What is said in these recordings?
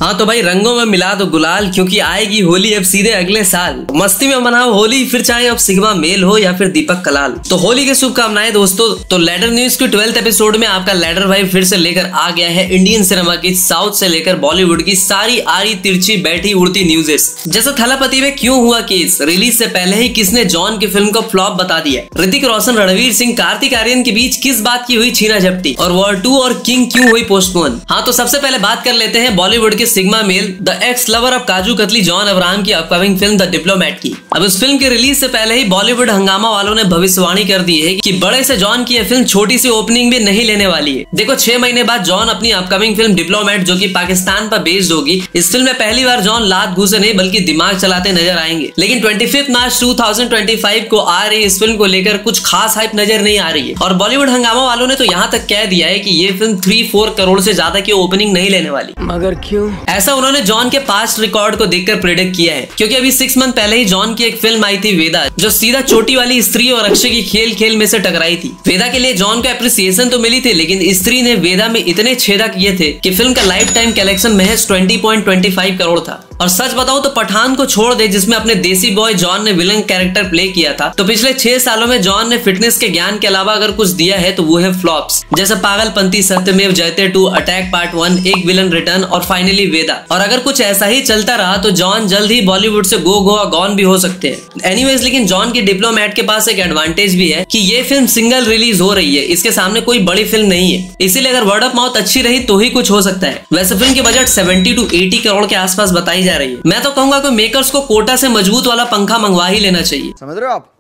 हाँ तो भाई रंगों में मिला दो गुलाल, क्योंकि आएगी होली अब सीधे अगले साल। मस्ती में मनाओ होली, फिर चाहे अब सिग्मा मेल हो या फिर दीपक कलाल। तो होली की शुभकामनाएं दोस्तों। तो लैडर न्यूज की 12th एपिसोड में आपका लैडर भाई फिर से लेकर आ गया है इंडियन सिनेमा की साउथ से लेकर बॉलीवुड की सारी आड़ी तिरछी बैठी उड़ती न्यूज़ेस। जैसे थलापति में क्यों हुआ केस, रिलीज से पहले ही किसने जॉन की फिल्म को फ्लॉप बता दिया, ऋतिक रोशन, रणवीर सिंह, कार्तिक आर्यन के बीच किस बात की हुई छीना झपटी, और वॉर 2 और किंग क्यों हुई पोस्टपोन। हाँ तो सबसे पहले बात कर लेते हैं बॉलीवुड के sigma male the x lover of kaju katli John Abraham की अपकमिंग फिल्म द डिप्लोमेट की। अब इस फिल्म के रिलीज से पहले ही बॉलीवुड हंगामा वालों ने भविष्यवाणी कर दी है कि बड़े से जॉन की यह फिल्म छोटी सी ओपनिंग भी नहीं लेने वाली है। देखो 6 महीने बाद जॉन अपनी अपकमिंग फिल्म डिप्लोमेट जो कि पाकिस्तान पर बेस्ड होगी, इस फिल्म में पहली बार जॉन लात घूसे नहीं बल्कि दिमाग चलाते नजर आएंगे। लेकिन 25 मार्च 2025 को आ रही इस फिल्म को लेकर कुछ खास हाइप नजर नहीं आ रही है, और बॉलीवुड हंगामा वालों ने तो यहाँ तक कह दिया है कि ये फिल्म 3-4 करोड़ से ज्यादा की ओपनिंग नहीं लेने वाली। मगर क्यों? ऐसा उन्होंने जॉन के पास्ट रिकॉर्ड को देखकर प्रेडिक्ट किया है, क्योंकि अभी 6 मंथ पहले ही जॉन की एक फिल्म आई थी वेदा, जो सीधा चोटी वाली स्त्री और अक्षय की खेल खेल में से टकराई थी। वेदा के लिए जॉन को एप्रिसिएशन तो मिली थी, लेकिन स्त्री ने वेदा में इतने छेदा किए थे कि फिल्म का लाइफ टाइम कलेक्शन महज 20.25 करोड़ था। और सच बताऊं तो पठान को छोड़ दे, जिसमें अपने देसी बॉय जॉन ने विलन कैरेक्टर प्ले किया था, तो पिछले 6 सालों में जॉन ने फिटनेस के ज्ञान के अलावा अगर कुछ दिया है तो वो है फ्लॉप्स, जैसे पागलपंती, सत्यमेव जयते 2, अटैक पार्ट 1, एक विलन रिटर्न और फाइनली वेदा। और अगर कुछ ऐसा ही चलता रहा तो जॉन जल्द ही बॉलीवुड से गो गोवा गॉन भी हो सकते हैं। एनीवेज, लेकिन जॉन की डिप्लोमेट के पास एक एडवांटेज भी है कि ये फिल्म सिंगल रिलीज हो रही है, इसके सामने कोई बड़ी फिल्म नहीं है, इसीलिए अगर वर्ड ऑफ माउथ अच्छी रही तो ही कुछ हो सकता है। वैसे फिल्म की बजट 70 to 80 करोड़ के आसपास बताई जा रही है। मैं तो कहूंगा कि मेकर्स को कोटा से मजबूत वाला पंखा मंगवा ही लेना चाहिए। समझ रहे हो आप?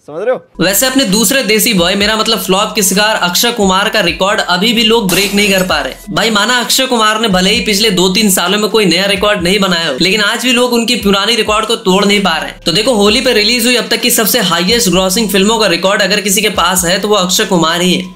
समझ रहे हो? वैसे अपने दूसरे देसी बॉय, मेरा मतलब फ्लॉप के शिकार अक्षय कुमार का रिकॉर्ड अभी भी लोग ब्रेक नहीं कर पा रहे। भाई माना अक्षय कुमार ने भले ही पिछले 2-3 सालों में कोई नया रिकॉर्ड नहीं बनाया हो, लेकिन आज भी लोग उनकी पुरानी रिकॉर्ड को तोड़ नहीं पा रहे हैं। तो देखो होली पे रिलीज हुई अब तक की सबसे हाईएस्ट ग्रॉसिंग फिल्मों का रिकॉर्ड अगर किसी के पास है तो वो अक्षय कुमार ही है।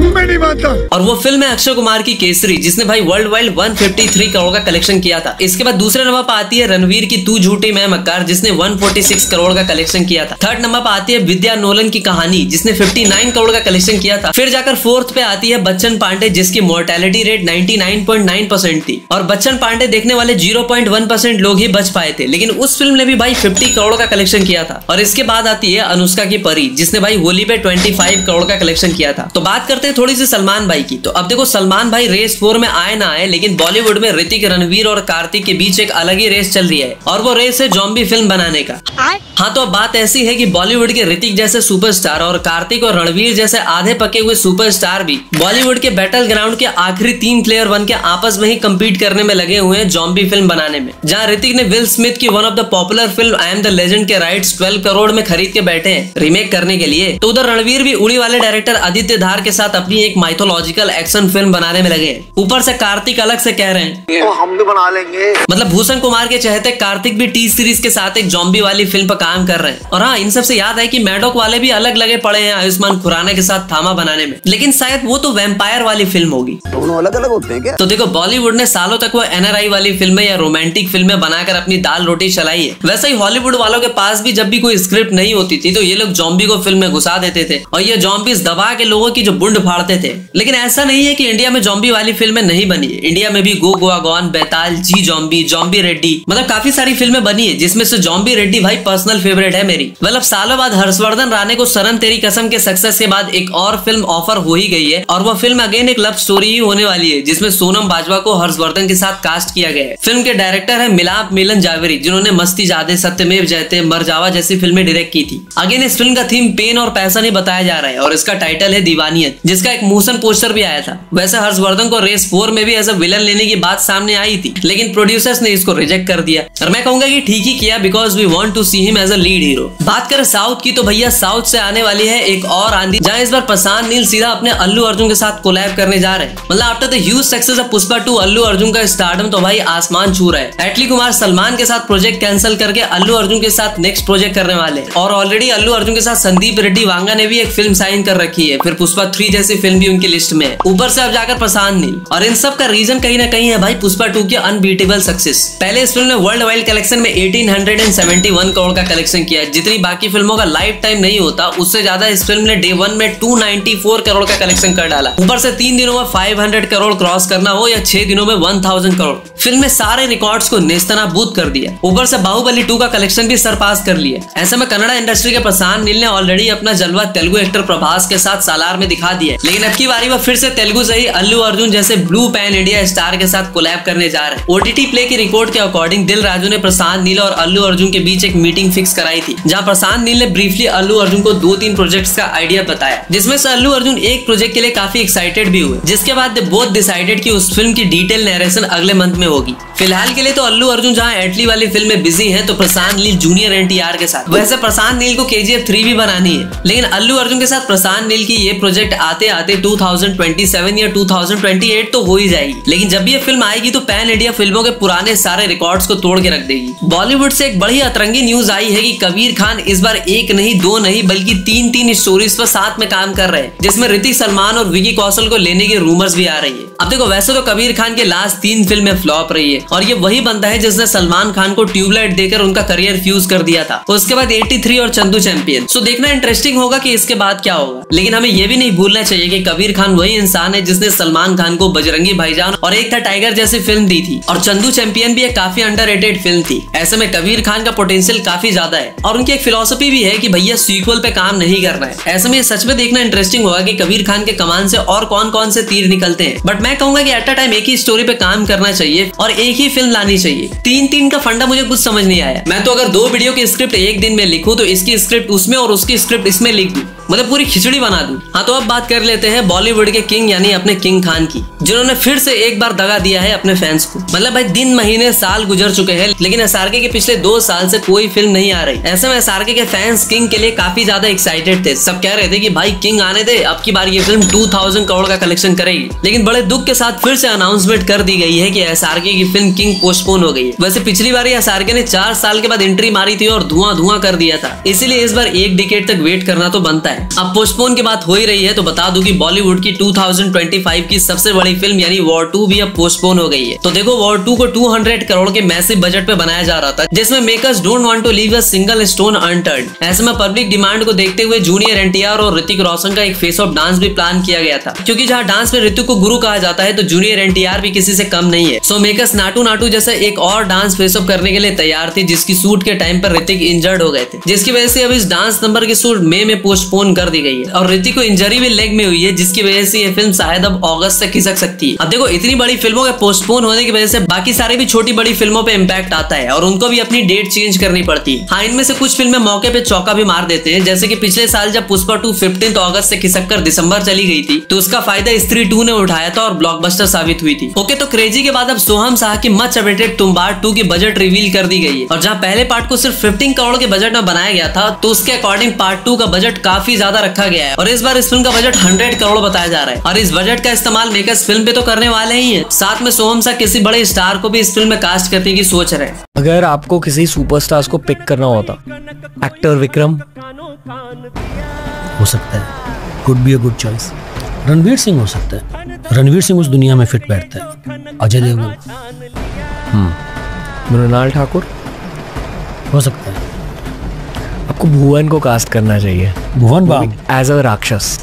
मैं नहीं मानता। और वो फिल्म है अक्षय कुमार की केसरी, जिसने भाई वर्ल्ड वाइड 153 करोड़ का कलेक्शन किया था। इसके बाद दूसरे नंबर पर आती है रणवीर की तू झूठी मैं मक्कार, जिसने 146 करोड़ का कलेक्शन किया था। थर्ड नंबर पर आती है विद्या नोलन की कहानी, जिसने 59 करोड़ का कलेक्शन किया था। फिर जाकर फोर्थ पे आती है बच्चन पांडे, जिसकी मोर्टेलिटी रेट 99.9% थी, और बच्चन पांडे देखने वाले 0.1% लोग ही बच पाए थे, लेकिन उस फिल्म ने भी भाई 50 करोड़ का कलेक्शन किया था। और इसके बाद आती है अनुष्का की परी, जिसने भाई होली पे 25 करोड़ का कलेक्शन किया था। तो बात करते हैं थोड़ी सी सलमान भाई की। तो अब देखो सलमान भाई रेस 4 में आए ना आए, लेकिन बॉलीवुड में ऋतिक, रणवीर और कार्तिक के बीच एक अलग ही रेस चल रही है, और वो रेस है ज़ॉम्बी फिल्म बनाने का। हाँ तो अब बात ऐसी है कि बॉलीवुड के ऋतिक जैसे सुपरस्टार और कार्तिक और रणवीर जैसे आधे पके हुए सुपरस्टार भी बॉलीवुड के बैटल ग्राउंड के आखिरी 3 प्लेयर बन के आपस में ही कम्पीट करने में लगे हुए हैं ज़ॉम्बी फिल्म बनाने में। जहाँ ऋतिक ने विल स्मिथ की one of the popular film I am the legend के राइट्स 12 करोड़ में खरीद के बैठे हैं रीमेक करने के लिए, तो उधर रणवीर भी उड़ी वाले डायरेक्टर आदित्य धार के साथ अपनी एक माइथोलॉजिकल एक्शन फिल्म बनाने में लगे हैं। ऊपर से कार्तिक अलग से कह रहे हैं तो हम भी बना लेंगे। मतलब भूषण कुमार के चहेते कार्तिक भी टी सीरीज के साथ एक ज़ॉम्बी वाली फिल्म पर काम कर रहे हैं। और हाँ, इन सब से याद है कि मैडॉक वाले भी अलग लगे पड़े हैं आयुष्मान खुराना के साथ थामा बनाने में, लेकिन शायद वो तो वैम्पायर वाली फिल्म होगी। दोनों अलग अलग होते हैं क्या? तो देखो बॉलीवुड ने सालों तक वो एनआरआई वाली फिल्में या रोमांटिक फिल्में बनाकर अपनी दाल रोटी चलाई है। वैसे ही हॉलीवुड वालों के पास भी जब भी कोई स्क्रिप्ट नहीं होती थी तो ये लोग ज़ॉम्बी को फिल्म में घुसा देते थे, और ये ज़ॉम्बीज दबा के लोगों की जो बुंड फाड़ते थे। लेकिन ऐसा नहीं है कि इंडिया में ज़ॉम्बी वाली फिल्में नहीं बनी है। इंडिया में भी गो गोवा गॉन, बेताल, जी ज़ॉम्बी, ज़ॉम्बी रेड्डी, मतलब काफी सारी फिल्में बनी है, जिसमें से ज़ॉम्बी रेड्डी भाई पर्सनल फेवरेट है मेरी। मतलब सालों बाद हर्षवर्धन राणे को सरन तेरी कसम के सक्सेस के बाद एक और फिल्म ऑफर हो ही गई है, और वो फिल्म अगेन एक लव स्टोरी ही होने वाली है, जिसमें सोनम बाजवा को हर्षवर्धन के साथ कास्ट किया गया है। फिल्म के डायरेक्टर है मिलाप मिलन जावेरी, जिन्होंने मस्ती जादे, सत्यमेव जयते, मरजावा जैसी फिल्में डायरेक्ट की थी। अगेन इस फिल्म का थीम पेन और पैसा नहीं बताया जा रहा है, और इसका टाइटल है दीवानियत, जिसका एक मोशन पोस्टर भी आया था। वैसे हर्षवर्धन को रेस 4 में भी एज अ विलन लेने की बात सामने आई थी, लेकिन प्रोड्यूसर्स ने इसको रिजेक्ट कर दिया, और मैं कहूंगा कि ठीक ही किया, because we want to see him as a lead hero. बात करें साउथ की, तो भैया साउथ से आने वाली है एक और आंधी, जहां इस बार प्रशांत नील सीधा अपने अल्लू अर्जुन के साथ कोलैब करने जा रहे हैं। मतलब after the huge success of Pushpa 2 Allu Arjun का स्टारडम तो भाई आसमान छू रहा है। एटली कुमार सलमान के साथ प्रोजेक्ट कैंसिल करके अल्लू अर्जुन के साथ नेक्स्ट प्रोजेक्ट करने वाले हैं, और ऑलरेडी अल्लू अर्जुन के साथ संदीप रेड्डी वांगा ने भी एक फिल्म साइन कर रखी है। फिर पुष्पा 3 जैसी फिल्म भी उनकी लिस्ट में है, ऊपर से अब जाकर प्रशांत नील। और इन सब का रीजन कहीं ना कहीं है भाई पुष्पा 2 की अनबीटेबल सक्सेस। पहले इस फिल्म ने वर्ल्ड वाइड कलेक्शन में 1871 करोड़ का कलेक्शन किया, जितनी बाकी फिल्मों फिल्मों का लाइफ टाइम नहीं होता उससे ज्यादा इस फिल्म ने डे 1 में 294 करोड़ का कलेक्शन कर डाला। ऊपर से 3 दिनों में 500 करोड़ क्रॉस करना हो या 6 दिनों में 1000 करोड़, फिल्म ने सारे रिकॉर्ड्स को नेस्तनाबूद कर दिया। ऊपर से बाहुबली 2 का कलेक्शन भी सरपास कर लिया। ऐसे में कन्नड़ इंडस्ट्री के प्रशांत नील ने ऑलरेडी अपना जलवा तेलुगु एक्टर प्रभास के साथ सालार में दिखा दिया, लेकिन अब की बारी वो फिर से तेलुगु से ही अल्लू अर्जुन जैसे ब्लू पैन इंडिया स्टार के साथ कोलैब करने जा रहे हैं। ओटीटी प्ले की रिपोर्ट के अकॉर्डिंग दिल राजू ने प्रशांत नील और अल्लू अर्जुन के बीच एक मीटिंग फिक्स कराई थी, जहां प्रशांत नील ने ब्रीफली अल्लू अर्जुन को 2-3 प्रोजेक्ट्स का आइडिया बताया, जिसमें से अल्लू अर्जुन एक प्रोजेक्ट के लिए काफी एक्साइटेड भी हुए, जिसके बाद दे बोथ डिसाइडेड कि उस फिल्म की डिटेल नरेशन अगले मंथ में होगी। फिलहाल के लिए तो अल्लू अर्जुन जहां एटली वाली फिल्म में बिजी हैं, तो प्रशांत नील जूनियर एनटीआर के साथ। वैसे प्रशांत नील को KGF 3 भी बनानी है, लेकिन अल्लू अर्जुन के साथ प्रशांत नील की ये प्रोजेक्ट आते आते 2027 या 2028 तो हो ही जाएगी। लेकिन जब ये फिल्म आएगी तो पैन इंडिया फिल्मों के पुराने सारे रिकॉर्ड्स को तोड़ के रख देगी। बॉलीवुड से एक बड़ी अतरंगी न्यूज आई है कि कबीर खान इस बार 1 नहीं 2 नहीं बल्कि 3 स्टोरीज पर साथ में काम कर रहे हैं, जिसमें ऋतिक सलमान और विकी कौशल को लेने की रूमर्स भी आ रही है। अब देखो, वैसे तो कबीर खान के लास्ट 3 फिल्में फ्लॉप रही है और ये वही बंदा है जिसने सलमान खान को ट्यूबलाइट देकर उनका करियर फ्यूज कर दिया था। उसके बाद 83 और चंदू चैंपियन। सो देखना इंटरेस्टिंग होगा कि इसके बाद क्या होगा। लेकिन हमें यह भी नहीं भूलना चाहिए कि कबीर खान वही इंसान है जिसने सलमान खान को बजरंगी भाईजान और एक था टाइगर जैसी फिल्म दी थी, और चंदू चैंपियन भी एक काफी अंडररेटेड फिल्म थी। ऐसे में कबीर खान का पोटेंशियल काफी ज्यादा है और उनकी एक फिलॉसफी भी है कि भैया सीक्वल पे काम नहीं करना है। ऐसे में सच में देखना इंटरेस्टिंग होगा कि कबीर खान के कमान से और कौन कौन से तीर निकलते हैं। बट मैं कहूंगा कि एट अ टाइम एक ही स्टोरी पे काम करना चाहिए और एक ही फिल्म लानी चाहिए। 3 का फंडा मुझे कुछ समझ नहीं आया। मैं तो अगर 2 वीडियो की स्क्रिप्ट एक दिन में लिखूं तो इसकी स्क्रिप्ट उसमें और उसकी स्क्रिप्ट इसमें लिख दूं, मतलब पूरी खिचड़ी बना दूं। हाँ, तो अब बात कर लेते हैं बॉलीवुड के किंग यानी अपने किंग खान की, जिन्होंने फिर से एक बार दगा दिया है अपने फैंस को। मतलब भाई दिन महीने साल गुजर चुके हैं, लेकिन एसआरके के पिछले 2 साल से कोई फिल्म नहीं आ रही। ऐसे में एसआरके के फैंस किंग के लिए काफी ज्यादा एक्साइटेड थे। सब कह रहे थे कि भाई किंग आने दे, अब की बार ये फिल्म 2000 करोड़ का कलेक्शन करेगी। लेकिन बड़े दुख के साथ फिर से अनाउंसमेंट कर दी गई है कि एसआरके की फिल्म किंग पोस्टपोन हो गई है। वैसे पिछली बार एसआरके ने 4 साल के बाद एंट्री मारी थी और धुआं कर दिया था, इसीलिए इस बार 1 डिकेड तक वेट करना तो बनता है। अब पोस्टपोन की बात हो ही रही है तो बता दूं कि बॉलीवुड की 2025 की सबसे बड़ी फिल्म यानी वॉर 2 भी अब पोस्टपोन हो गई है। तो देखो, वॉर 2 को 200 करोड़ के मैसिव बजट पे बनाया जा रहा था, जिसमें makers don't want to leave a single stone unturned. ऐसे में पब्लिक डिमांड को देखते हुए जूनियर एनटीआर और ऋतिक रोशन का एक फेस ऑफ डांस भी प्लान किया गया था, क्योंकि जहां डांस में ऋतिक को गुरु कहा जाता है तो जूनियर एनटीआर भी किसी से कम नहीं है। सो मेकर्स नाटू जैसा एक और डांस फेस ऑफ करने के लिए तैयार थी, जिसकी शूट के टाइम पर ऋतिक इंजर्ड हो गए थे, जिसकी वजह से अब इस डांस नंबर की शूट मई में पोस्टपोन कर दी गई है। और ऋतिक को इंजरी भी लेग में हुई है, जिसकी वजह से ये फिल्म शायद अब अगस्त से खिसक सकती है। अब देखो, इतनी बड़ी फिल्मों के पोस्टपोन होने की वजह से बाकी सारे भी छोटी बड़ी फिल्मों पे इम्पैक्ट आता है और उनको भी अपनी डेट चेंज करनी पड़ती है। हाँ, इनमें से कुछ फिल्में मौके पे चौका भी मार देते हैं, जैसे कि पिछले साल जब पुष्पा 2 15 अगस्त से खिसक कर दिसंबर चली गई थी, तो उसका फायदा स्त्री 2 ने उठाया था और ब्लॉकबस्टर साबित हुई थी। ओके, तो क्रेजी के बाद अब सोहम शाह की मच अवेटेड तुम्बाड़ 2 की बजट रिवील कर दी गई है, और जहाँ पहले पार्ट को सिर्फ 15 करोड़ के बजट में बनाया गया था, तो उसके अकॉर्डिंग पार्ट 2 का बजट काफी ज्यादा रखा गया है और इस बार इस फिल्म का बजट 100 करोड़ बताया जा रहा है। और इस बजट का इस्तेमाल मेकर्स फिल्म पे तो करने वाले ही हैं, साथ में सोहम शाह किसी बड़े स्टार को भी इस फिल्म में कास्ट करने की सोच रहे हैं। अगर आपको किसी सुपरस्टार्स को पिक करना होता, एक्टर विक्रम हो सकता है, could be a good choice. Ranveer Singh हो सकता है, रणवीर सिंह उस दुनिया में फिट बैठता है। अजय देवगन, मृणाल ठाकुर हो सकता है। आपको भुवन को कास्ट करना चाहिए, भुवन बाम एज अ राक्षस,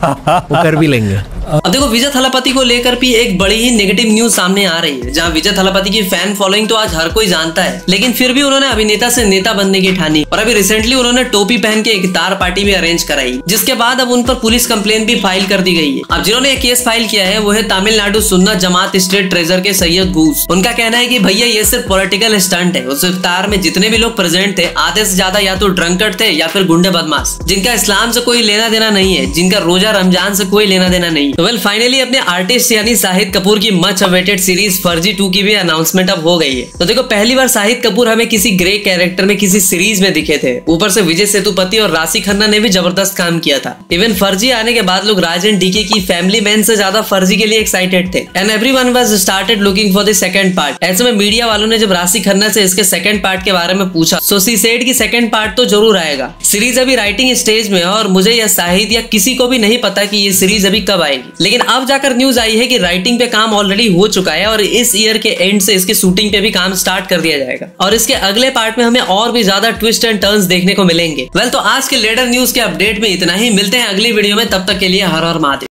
वो कर भी लेंगे। अब देखो, विजय थालापति को लेकर भी एक बड़ी ही नेगेटिव न्यूज सामने आ रही है, जहां विजय थालापति की फैन फॉलोइंग तो आज हर कोई जानता है, लेकिन फिर भी उन्होंने अभिनेता से नेता बनने की ठानी और अभी रिसेंटली उन्होंने टोपी पहन के एक इफ्तार पार्टी भी अरेंज कराई, जिसके बाद अब उन पर पुलिस कंप्लेन भी फाइल कर दी गई है। अब जिन्होंने केस फाइल किया है वो है तमिलनाडु सुन्नत जमात स्टेट ट्रेजर के सैयद घूस। उनका कहना है कि भैया ये सिर्फ पॉलिटिकल स्टंट है। उस इफ्तार में जितने भी लोग प्रेजेंट थे, आधे से ज्यादा या तो ड्रंकर्ड थे या फिर गुंडे बदमाश, जिनका इस्लाम से कोई लेना देना नहीं है, जिनका रोजा रमजान से कोई लेना देना नहीं। तो वेल, फाइनली अपने आर्टिस्ट यानी शाहिद कपूर की मच अवेटेड सीरीज फर्जी 2 की भी अनाउंसमेंट अब हो गई है। तो देखो, पहली बार शाहिद कपूर हमें किसी ग्रे कैरेक्टर में किसी सीरीज में दिखे थे। ऊपर से विजय सेतुपति और राशि खन्ना ने भी जबरदस्त काम किया था। इवन फर्जी आने के बाद लोग राज एंड डीके की फैमिली मैन से ज्यादा फर्जी के लिए एक्साइटेड थे and everyone was started looking for the second part. ऐसे में मीडिया वालों ने जब राशि खन्ना से इसके सेकंड पार्ट के बारे में पूछा, सो शी सेड की सेकंड पार्ट तो जरूर आएगा। सीरीज अभी राइटिंग स्टेज में है और मुझे या शाहिद या किसी को भी नहीं पता कि ये सीरीज अभी कब आएगी। पाएंगी। लेकिन अब जाकर न्यूज आई है कि राइटिंग पे काम ऑलरेडी हो चुका है और इस ईयर के एंड से इसकी शूटिंग पे भी काम स्टार्ट कर दिया जाएगा और इसके अगले पार्ट में हमें और भी ज्यादा ट्विस्ट एंड टर्न्स देखने को मिलेंगे। वेल, तो आज के लेटर न्यूज के अपडेट में इतना ही। मिलते हैं अगली वीडियो में, तब तक के लिए हर हर महादेव।